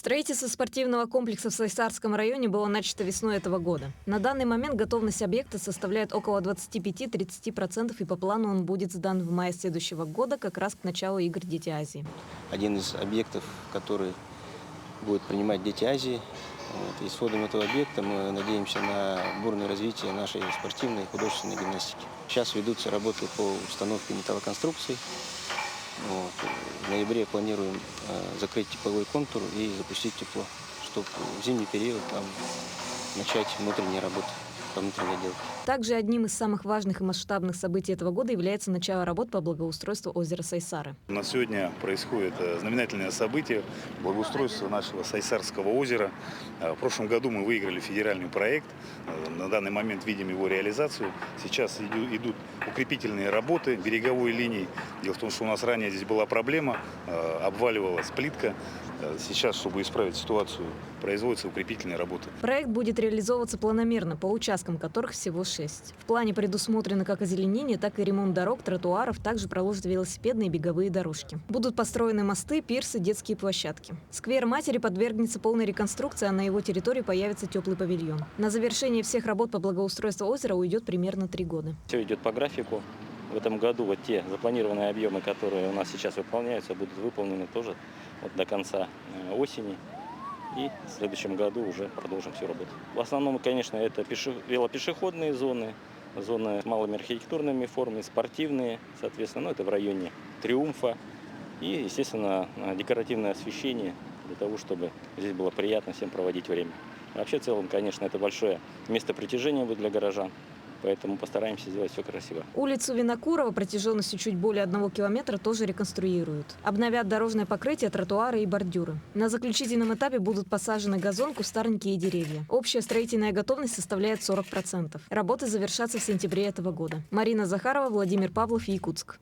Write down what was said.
Строительство спортивного комплекса в Сайсарском районе было начато весной этого года. На данный момент готовность объекта составляет около 25–30%, и по плану он будет сдан в мае следующего года, как раз к началу игр «Дети Азии». Один из объектов, который будет принимать «Дети Азии». И с входом этого объекта мы надеемся на бурное развитие нашей спортивной и художественной гимнастики. Сейчас ведутся работы по установке металлоконструкций. В ноябре планируем закрыть тепловой контур и запустить тепло, чтобы в зимний период там начать внутренние работы по внутренней отделке. Также одним из самых важных и масштабных событий этого года является начало работ по благоустройству озера Сайсары. У нас сегодня происходит знаменательное событие – благоустройство нашего Сайсарского озера. В прошлом году мы выиграли федеральный проект. На данный момент видим его реализацию. Сейчас идут укрепительные работы береговой линии. Дело в том, что у нас ранее здесь была проблема, обваливалась плитка. Сейчас, чтобы исправить ситуацию, производятся укрепительные работы. Проект будет реализовываться планомерно, по участкам которых всего 6. В плане предусмотрено как озеленение, так и ремонт дорог, тротуаров, также проложат велосипедные и беговые дорожки. Будут построены мосты, пирсы, детские площадки. Сквер Матери подвергнется полной реконструкции, а на его территории появится теплый павильон. На завершение всех работ по благоустройству озера уйдет примерно 3 года. Все идет по графику. В этом году вот те запланированные объемы, которые у нас сейчас выполняются, будут выполнены тоже до конца осени. И в следующем году уже продолжим всю работу. В основном, конечно, это велопешеходные зоны, зоны с малыми архитектурными формами, спортивные, соответственно, это в районе Триумфа. И, естественно, декоративное освещение для того, чтобы здесь было приятно всем проводить время. Вообще, в целом, конечно, это большое место притяжения будет для горожан. Поэтому постараемся сделать все красиво. Улицу Винокурова протяженностью чуть более 1 километра тоже реконструируют. Обновят дорожное покрытие, тротуары и бордюры. На заключительном этапе будут посажены газон, кустарники и деревья. Общая строительная готовность составляет 40%. Работы завершатся в сентябре этого года. Марина Захарова, Владимир Павлов, Якутск.